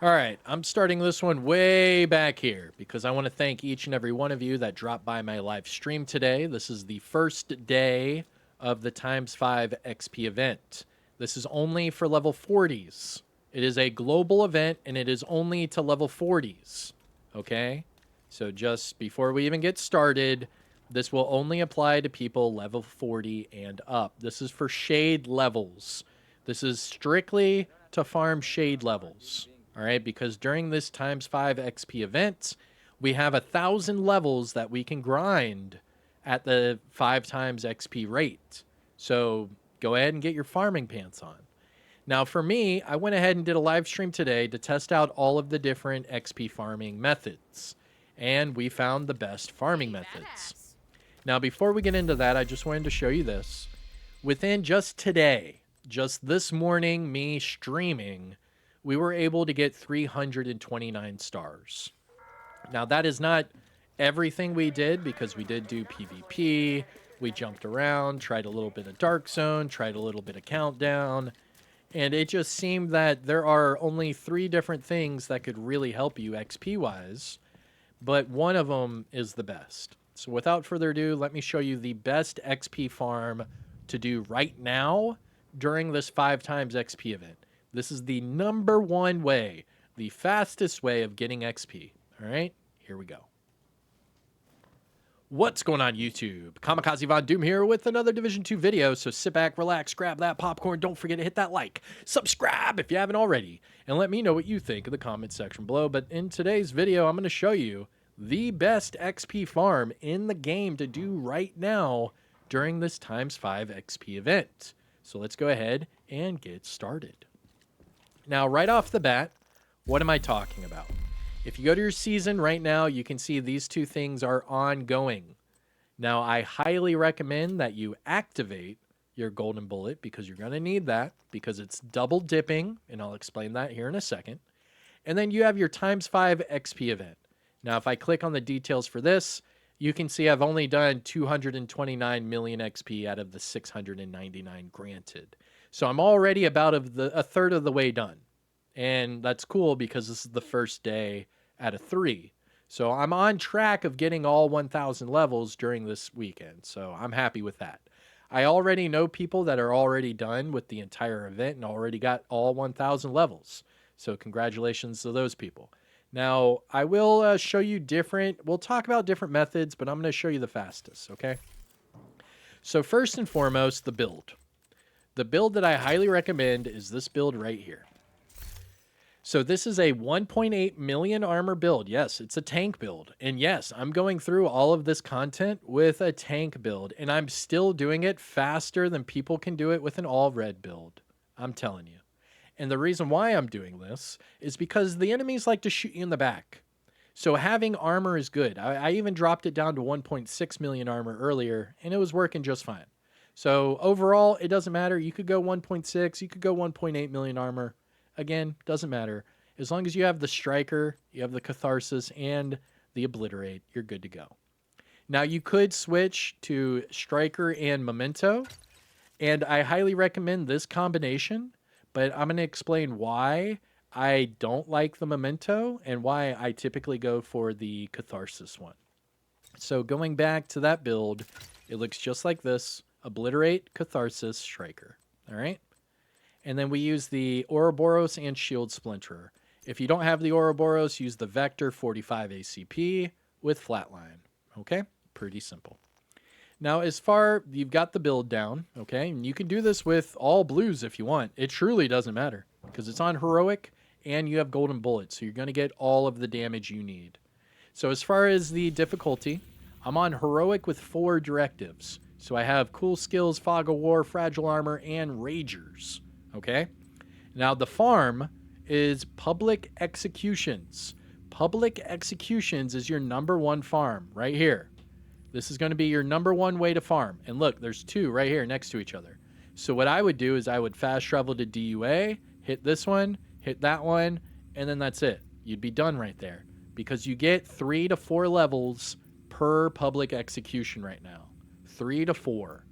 All right, I'm starting this one way back here because I want to thank each and every one of you that dropped by my live stream today. This is the first day of the times 5 XP event. This is only for level 40s. It is a global event and it is only to level 40s. Okay? So just before we even get started, this will only apply to people level 40 and up. This is for shade levels. This is strictly to farm shade levels. All right, because during this times 5 XP event, we have 1,000 levels that we can grind at the 5 times XP rate. So go ahead and get your farming pants on. Now, for me, I went ahead and did a live stream today to test out all of the different XP farming methods, and we found the best farming methods. Now, before we get into that, I just wanted to show you this. Within just today, just this morning, me streaming, we were able to get 329 stars. Now, that is not everything we did because we did do PvP, we jumped around, tried a little bit of Dark Zone, tried a little bit of Countdown, and it just seemed that there are only 3 different things that could really help you XP-wise, but one of them is the best. So without further ado, let me show you the best XP farm to do right now during this 5 times XP event. This is the #1 way, the fastest way of getting XP. All right, here we go. What's going on, YouTube? Kamikazevondoom here with another Division 2 video, so sit back, relax, grab that popcorn, don't forget to hit that like, subscribe if you haven't already, and let me know what you think in the comment section below. But in today's video, I'm going to show you the best XP farm in the game to do right now during this times 5 XP event. So let's go ahead and get started. Now, right off the bat, what am I talking about? If you go to your season right now, you can see these 2 things are ongoing. Now, I highly recommend that you activate your golden bullet because you're going to need that because it's double dipping, and I'll explain that here in a second. And then you have your times 5 XP event. Now, if I click on the details for this, you can see I've only done 229 million XP out of the 699 granted. So I'm already about a third of the way done. And that's cool because this is the first day out of 3. So I'm on track of getting all 1,000 levels during this weekend. So I'm happy with that. I already know people that are already done with the entire event and already got all 1,000 levels. So congratulations to those people. Now, I will show you we'll talk about different methods, but I'm going to show you the fastest, okay? So first and foremost, the build. The build that I highly recommend is this build right here. So this is a 1.8 million armor build. Yes, it's a tank build. And yes, I'm going through all of this content with a tank build, and I'm still doing it faster than people can do it with an all red build. I'm telling you. And the reason why I'm doing this is because the enemies like to shoot you in the back. So having armor is good. I even dropped it down to 1.6 million armor earlier, and it was working just fine. So overall, it doesn't matter. You could go 1.6, you could go 1.8 million armor. Again, doesn't matter. As long as you have the Striker, you have the Catharsis, and the Obliterate, you're good to go. Now, you could switch to Striker and Memento, and I highly recommend this combination, but I'm going to explain why I don't like the Memento and why I typically go for the Catharsis one. So going back to that build, it looks just like this. Obliterate, Catharsis, Striker. All right? And then we use the Ouroboros and Shield Splinterer. If you don't have the Ouroboros, use the Vector 45 ACP with Flatline. Okay? Pretty simple. Now, you've got the build down, okay? And you can do this with all blues if you want. It truly doesn't matter because it's on Heroic and you have Golden Bullets, so you're going to get all of the damage you need. So as far as the difficulty, I'm on Heroic with 4 directives. So I have Cool Skills, Fog of War, Fragile Armor, and Ragers. Okay? Now the farm is Public Executions. Public Executions is your #1 farm right here. This is going to be your #1 way to farm. And look, there's 2 right here next to each other. So what I would do is I would fast travel to DUA, hit this one, hit that one, and then that's it. You'd be done right there because you get 3 to 4 levels per public execution right now. 3 to 4.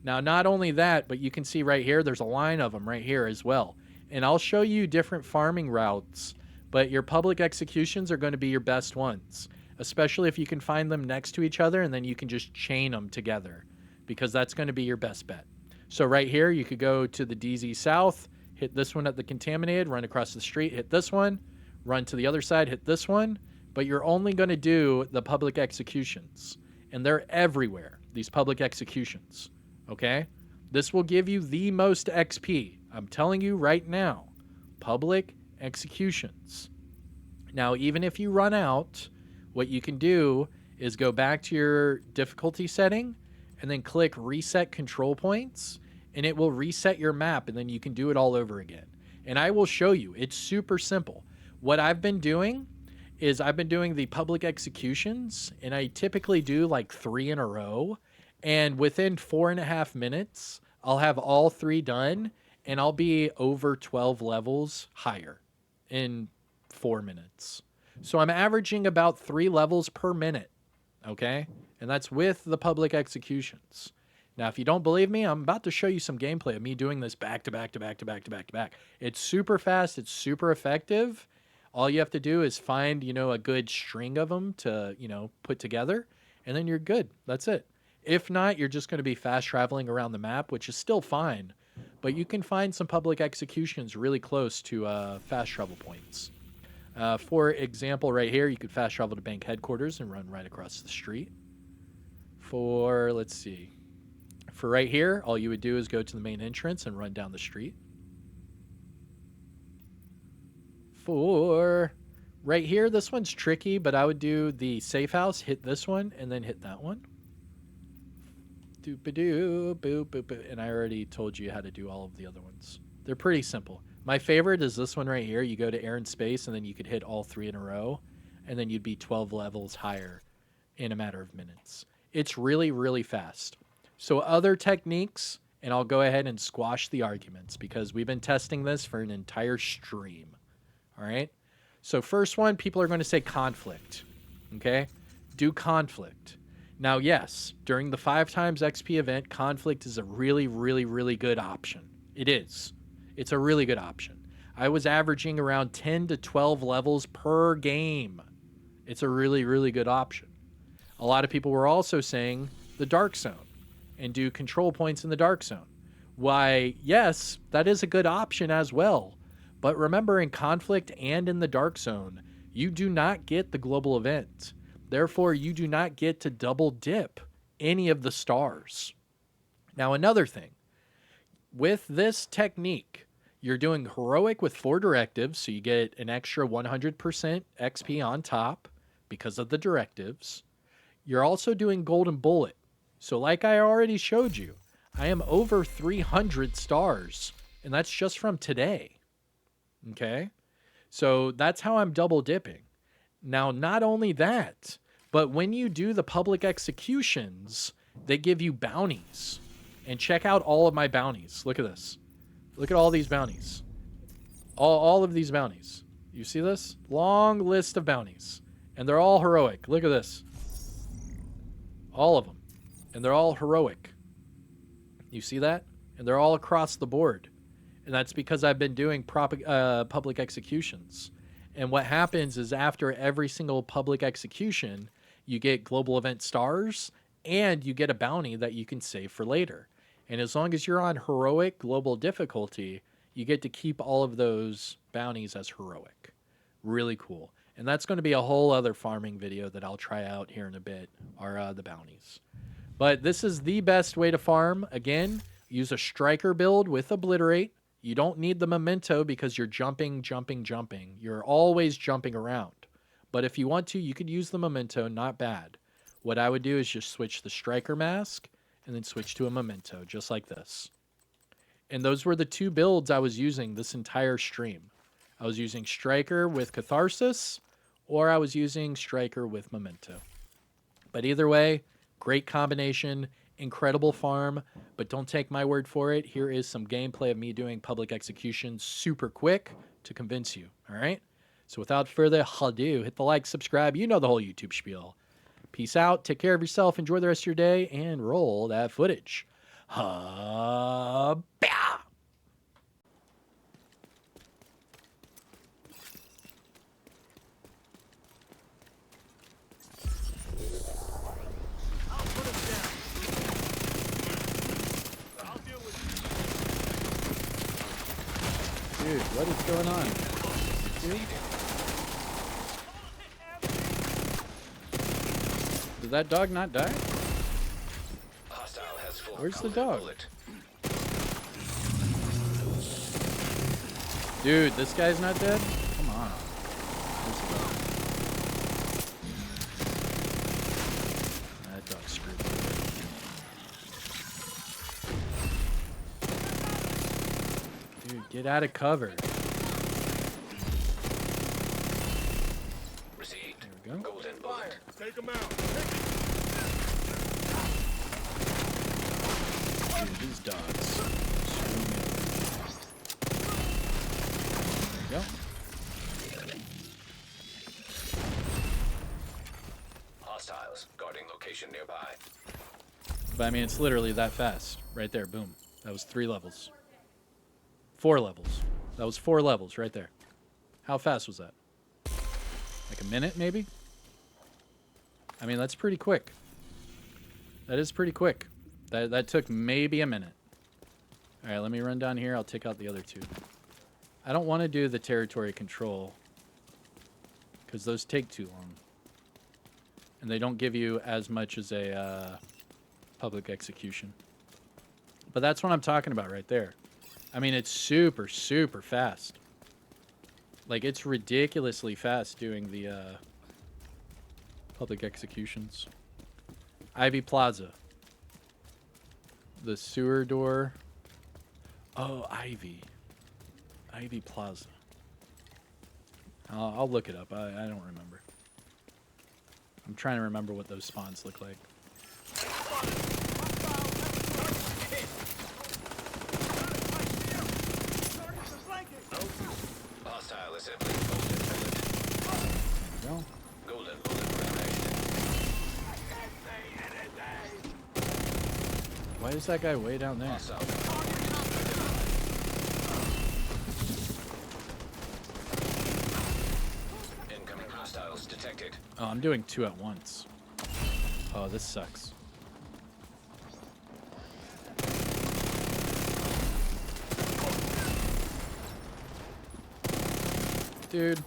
Now, not only that, but you can see right here, there's a line of them right here as well. And I'll show you different farming routes But your public executions are going to be your best ones, especially if you can find them next to each other and then you can just chain them together, because that's going to be your best bet. So right here, you could go to the DZ South, hit this one at the Contaminated, run across the street, hit this one, run to the other side, hit this one, but you're only going to do the public executions. And they're everywhere, these public executions, okay? This will give you the most XP. I'm telling you right now, public executions. Now, even if you run out, what you can do is go back to your difficulty setting and then click reset control points, and it will reset your map, and then you can do it all over again. And I will show you. It's super simple. What I've been doing is I've been doing the public executions, and I typically do like 3 in a row, and within 4.5 minutes, I'll have all 3 done, and I'll be over 12 levels higher in 4 minutes. So I'm averaging about 3 levels per minute, okay? And that's with the public executions. Now, if you don't believe me, I'm about to show you some gameplay of me doing this back to back to back to back to back to back. It's super fast. It's super effective. All you have to do is find, a good string of them to, put together, and then you're good. That's it. If not, you're just going to be fast traveling around the map, which is still fine. But you can find some public executions really close to fast travel points. For example, right here, you could fast travel to bank headquarters and run right across the street. For right here, all you would do is go to the main entrance and run down the street. For right here, this one's tricky, but I would do the safe house, hit this one, and then hit that one. Doop-a-doo, boop, boop, boop. And I already told you how to do all of the other ones. They're pretty simple. My favorite is this one right here. You go to air and space, and then you could hit all 3 in a row, and then you'd be 12 levels higher in a matter of minutes. It's really, really fast. So other techniques, and I'll go ahead and squash the arguments because we've been testing this for an entire stream. All right? So first one, people are going to say conflict. Okay? Do conflict. Now, yes, during the 5 times XP event, conflict is a really, really, really good option. It is. It's a really good option. I was averaging around 10 to 12 levels per game. It's a really, really good option. A lot of people were also saying the Dark Zone and do control points in the Dark Zone. Why, yes, that is a good option as well. But remember, in Conflict and in the Dark Zone, you do not get the global event. Therefore, you do not get to double dip any of the stars. Now, another thing. With this technique, you're doing heroic with 4 directives, so you get an extra 100% XP on top because of the directives. You're also doing golden bullet. So like I already showed you, I am over 300 stars, and that's just from today. Okay? So that's how I'm double dipping. Now, not only that, but when you do the public executions, they give you bounties. And check out all of my bounties. Look at this. Look at all these bounties. All of these bounties. You see this? Long list of bounties. And they're all heroic. Look at this. All of them. And they're all heroic. You see that? And they're all across the board. And that's because I've been doing public executions. And what happens is after every single public execution, you get global event stars and you get a bounty that you can save for later. And as long as you're on heroic global difficulty, you get to keep all of those bounties as heroic. Really cool. And that's going to be a whole other farming video that I'll try out here in a bit, are the bounties. But this is the best way to farm. Again, use a striker build with obliterate. You don't need the memento because you're jumping. You're always jumping around. But if you want to, you could use the memento, not bad. What I would do is just switch the striker mask and then switch to a memento, just like this. And those were the 2 builds I was using this entire stream. I was using striker with catharsis, or I was using striker with memento. But either way, great combination, incredible farm, but don't take my word for it. Here is some gameplay of me doing public execution super quick to convince you, all right? So without further ado, hit the like, subscribe, you know the whole YouTube spiel. Peace out, take care of yourself, enjoy the rest of your day, and roll that footage. What is going on? Dude? Did that dog not die? Where's the dog? Dude, this guy's not dead? Come on. Where's the dog? That dog's screwed. Dude, get out of cover. There we go. Golden bullet. Take him out. Dude, these dogs. There we go. Hostiles guarding location nearby. But I mean, it's literally that fast. Right there, boom. That was 3 levels. 4 levels. That was 4 levels right there. How fast was that? Like a minute, maybe? I mean, that's pretty quick. That is pretty quick. That took maybe a minute. All right, let me run down here. I'll take out the other 2. I don't want to do the territory control because those take too long. And they don't give you as much as a public execution. But that's what I'm talking about right there. I mean, it's super, super fast. Like, it's ridiculously fast doing the public executions. Ivy Plaza. The sewer door. Oh, Ivy. Ivy Plaza. I'll look it up. I don't remember. I'm trying to remember what those spawns look like. Hostile assembly. Golden bullet. There we go. Golden bullet revelation. Why is that guy way down there? Hostile. Incoming hostiles detected. Oh, I'm doing 2 at once. Oh, this sucks. Dude.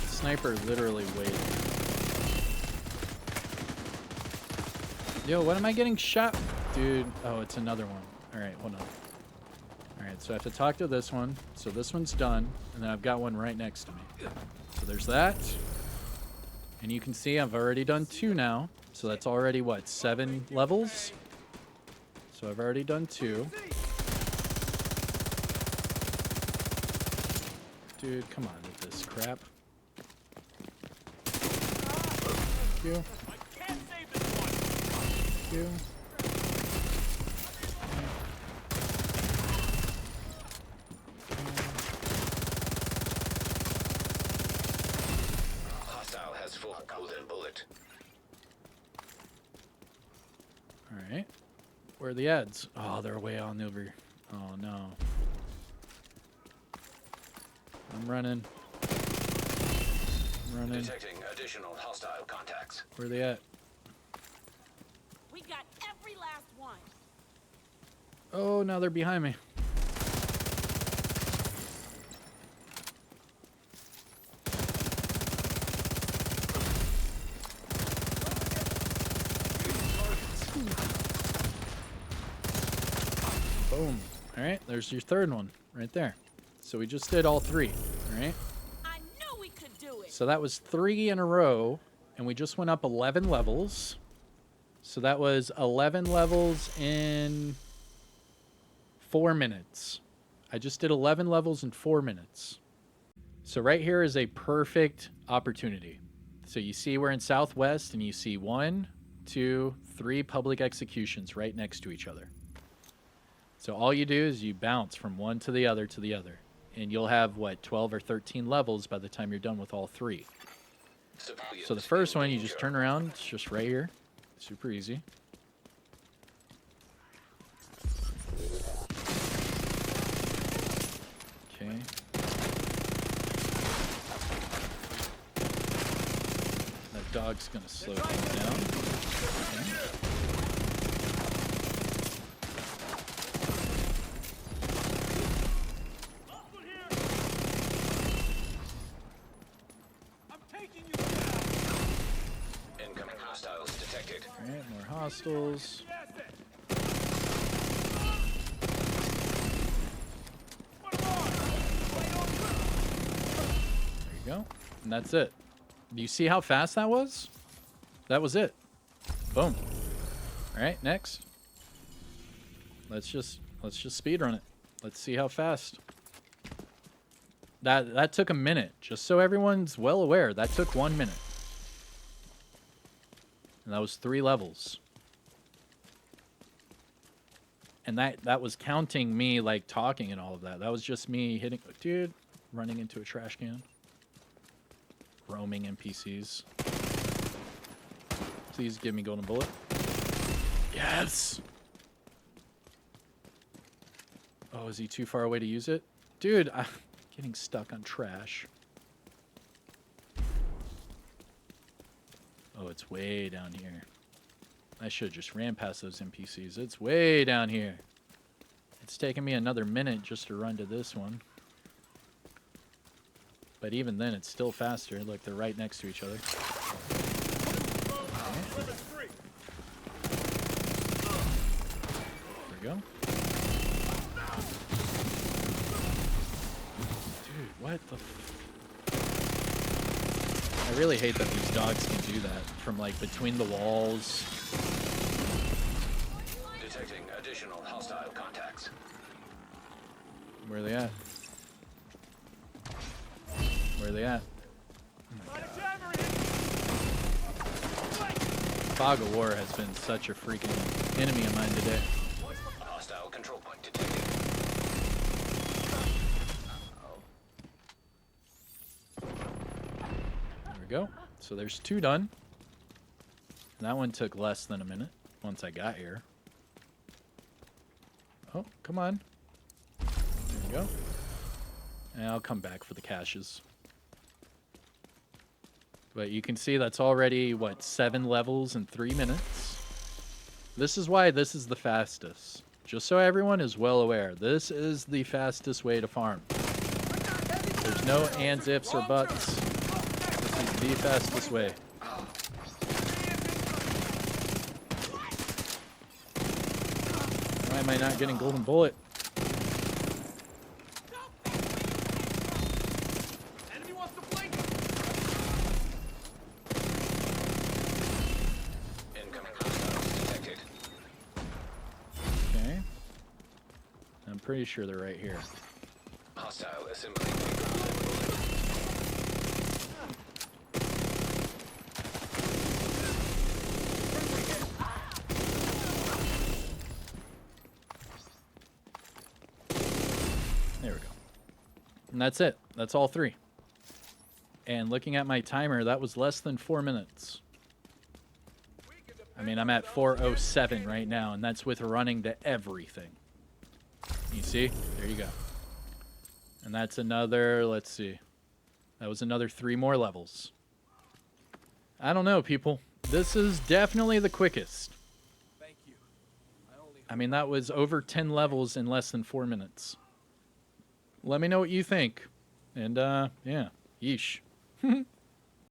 Sniper literally waited. Yo, what am I getting shot? Dude. Oh, it's another one. Alright, hold on. Alright, so I have to talk to this one. So this one's done. And then I've got one right next to me. So there's that. And you can see I've already done 2 now. So that's already, what, 7 levels? So I've already done 2. Dude, come on with this crap. Thank you. Thank you. Hostile has full golden bullet. Alright. Where are the ads? Oh, they're way on over. Oh, no. I'm running. I'm running. Detecting additional hostile contacts. Where are they at? We got every last one. Oh, now they're behind me. Boom. All right, there's your 3rd one right there. So we just did all 3, all right? I knew we could do it. So that was 3 in a row, and we just went up 11 levels. So that was 11 levels in 4 minutes. I just did 11 levels in 4 minutes. So right here is a perfect opportunity. So you see we're in Southwest, and you see 1, 2, 3 public executions right next to each other. So all you do is you bounce from one to the other, and you'll have, what, 12 or 13 levels by the time you're done with all 3. So the first one, you just turn around. It's just right here. Super easy. Okay. That dog's going to slow things down. Okay. Hostiles. There you go. And that's it. Do you see how fast that was? That was it. Boom. All right, next. Let's just speed run it. Let's see how fast. That took a minute. Just so everyone's well aware, that took 1 minute. And that was 3 levels. And that was counting me like talking and all of that. That was just me hitting, dude, running into a trash can. Roaming NPCs. Please give me golden bullet. Yes. Oh, is he too far away to use it? Dude, I'm getting stuck on trash. Oh, it's way down here. I should have just ran past those NPCs. It's way down here. It's taking me another minute just to run to this one. But even then, it's still faster. Look, they're right next to each other. Okay. There we go. Dude, what the I really hate that these dogs can do that from like between the walls. Detecting additional hostile contacts. Where are they at? Where are they at? Oh my God. Fog of War has been such a freaking enemy of mine today. Hostile control point detected. There we go. So there's 2 done. And that one took less than a minute once I got here. Oh, come on. There we go. And I'll come back for the caches. But you can see that's already, what, 7 levels in 3 minutes? This is why this is the fastest. Just so everyone is well aware, this is the fastest way to farm. There's no ands, ifs, or buts. This is the fastest way. Why am I not getting golden bullet? Incoming hostiles detected. Okay. I'm pretty sure they're right here. Hostile assembly. There we go. And that's it. That's all 3. And looking at my timer, that was less than 4 minutes. I mean, I'm at 4:07 right now, and that's with running to everything. You see? There you go. And that's another, let's see. That was another 3 more levels. I don't know, people. This is definitely the quickest. Thank you. I mean, that was over 10 levels in less than 4 minutes. Let me know what you think. And, yeah. Yeesh.